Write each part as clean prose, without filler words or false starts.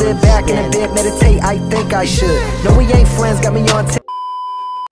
sit back in a bit, meditate, I think I should. No, we ain't friends, got me on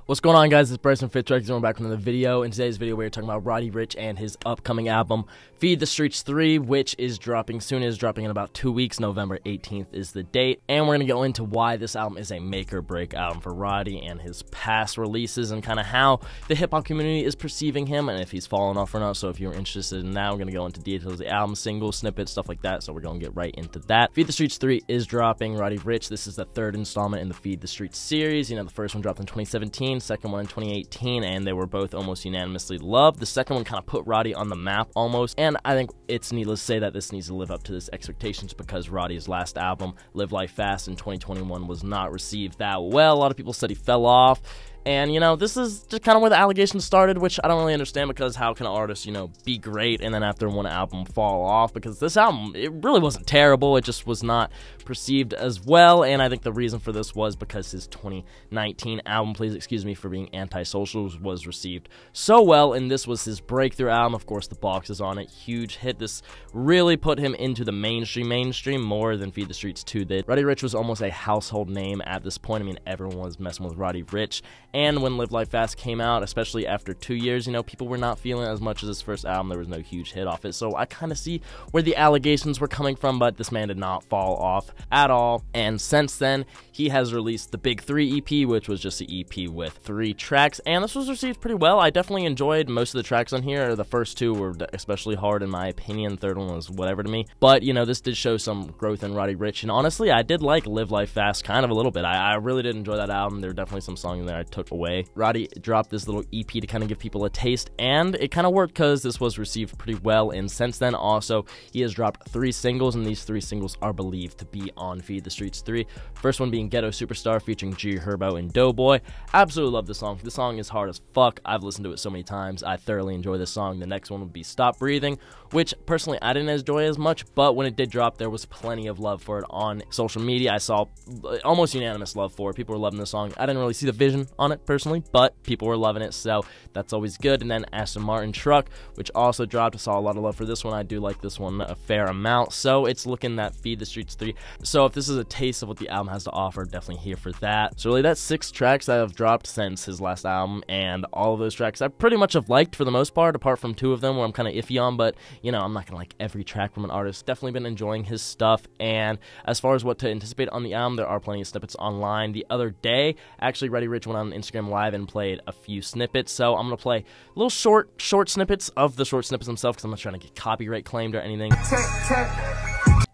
What's going on, guys? It's Bryson Fitzgerald. We're back with another video. In today's video, we're talking about Roddy Ricch and his upcoming album, Feed the Streets 3, which is dropping soon. It is dropping in about 2 weeks. November 18th is the date. And we're going to go into why this album is a make-or-break album for Roddy and his past releases and kind of how the hip-hop community is perceiving him and if he's fallen off or not. So if you're interested in that, we're going to go into details of the album, singles, snippets, stuff like that. So we're going to get right into that. Feed the Streets 3 is dropping. Roddy Ricch, this is the third installment in the Feed the Streets series. You know, the first one dropped in 2017. Second one in 2018, and they were both almost unanimously loved. The second one kind of put Roddy on the map almost, and I think it's needless to say that this needs to live up to this expectations because Roddy's last album, Live Life Fast, in 2021 was not received that well. A lot of people said he fell off. And, you know, this is just kind of where the allegations started, which I don't really understand because how can an artist, you know, be great and then after one album fall off? Because this album, it really wasn't terrible. It just was not perceived as well. And I think the reason for this was because his 2019 album, Please Excuse Me for Being Antisocial, was received so well. And this was his breakthrough album. Of course, The Box is on it. Huge hit. This really put him into the mainstream more than Feed the Streets 2 did. Roddy Ricch was almost a household name at this point. I mean, everyone was messing with Roddy Ricch. And when Live Life Fast came out, especially after 2 years, you know, people were not feeling as much as his first album. There was no huge hit off it. So I kind of see where the allegations were coming from, but this man did not fall off at all. And since then, he has released the Big 3 EP, which was just an EP with 3 tracks. And this was received pretty well. I definitely enjoyed most of the tracks on here. The first 2 were especially hard in my opinion. The third one was whatever to me. But, you know, this did show some growth in Roddy Ricch. And honestly, I did like Live Life Fast kind of a little bit. I really did enjoy that album. There were definitely some songs that I took away. Roddy dropped this little EP to kind of give people a taste, and it kind of worked because this was received pretty well. And since then, also, he has dropped 3 singles, and these 3 singles are believed to be on Feed the Streets 3. First one being Ghetto Superstar featuring G Herbo and Doughboy. Absolutely love this song. This song is hard as fuck. I've listened to it so many times. I thoroughly enjoy this song. The next one would be Stop Breathing, which personally I didn't enjoy as much, but when it did drop, there was plenty of love for it on social media. I saw almost unanimous love for it. People were loving the song. I didn't really see the vision on it personally, but people were loving it, so that's always good. And then Aston Martin Truck, which also dropped. I saw a lot of love for this one. I do like this one a fair amount, so it's looking at Feed the Streets 3. So if this is a taste of what the album has to offer, definitely here for that. So really, that's 6 tracks that have dropped since his last album, and all of those tracks I pretty much have liked for the most part, apart from 2 of them where I'm kind of iffy on, but, you know, I'm not gonna like every track from an artist. Definitely been enjoying his stuff, and as far as what to anticipate on the album, there are plenty of snippets online. The other day, actually, Roddy Ricch went on Instagram Live and played a few snippets, so I'm gonna play little short snippets of the short snippets themselves because I'm not trying to get copyright claimed or anything.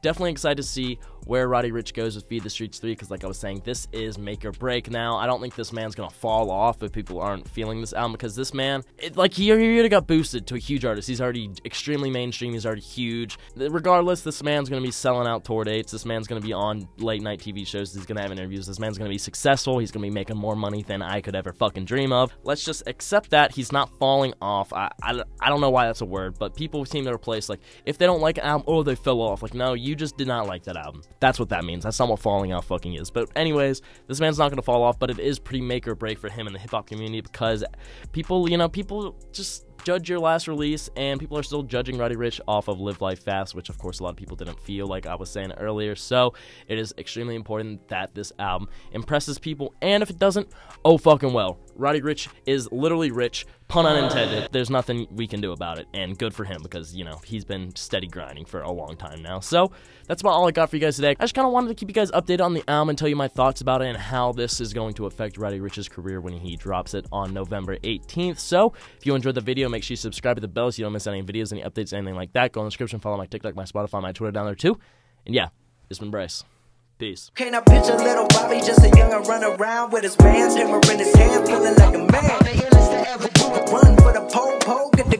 Definitely excited to see where Roddy Ricch goes with Feed the Streets 3 because, like I was saying, this is make or break now. I don't think this man's gonna fall off if people aren't feeling this album because this man, he already got boosted to a huge artist. He's already extremely mainstream. He's already huge. Regardless, this man's gonna be selling out tour dates. This man's gonna be on late night TV shows. He's gonna have interviews. This man's gonna be successful. He's gonna be making more money than I could ever fucking dream of. Let's just accept that he's not falling off. I don't know why that's a word, but people seem to replace, like, if they don't like an album, oh, they fell off. Like, no, you just did not like that album. That's what that means. That's not what falling off fucking is. But anyways, this man's not gonna fall off, but it is pretty make or break for him in the hip-hop community because people, you know, people just judge your last release, and people are still judging Roddy Ricch off of Live Life Fast, which of course a lot of people didn't feel, like I was saying earlier. So it is extremely important that this album impresses people, and if it doesn't, oh fucking well. Roddy Ricch is literally rich, pun unintended. There's nothing we can do about it, and good for him because, you know, he's been steady grinding for a long time now. So that's about all I got for you guys today. I just kind of wanted to keep you guys updated on the album and tell you my thoughts about it and how this is going to affect Roddy Ricch's career when he drops it on November 18th. So if you enjoyed the video, make sure you subscribe to the bell so you don't miss any videos, any updates, anything like that. Go in the description, follow my TikTok, my Spotify, my Twitter down there too. And yeah, it's been Bryce. Peace. Can I picture little Bobby, just a young'un run around with his bands, hammer in his hand, feeling like a man. Run for the pole, get the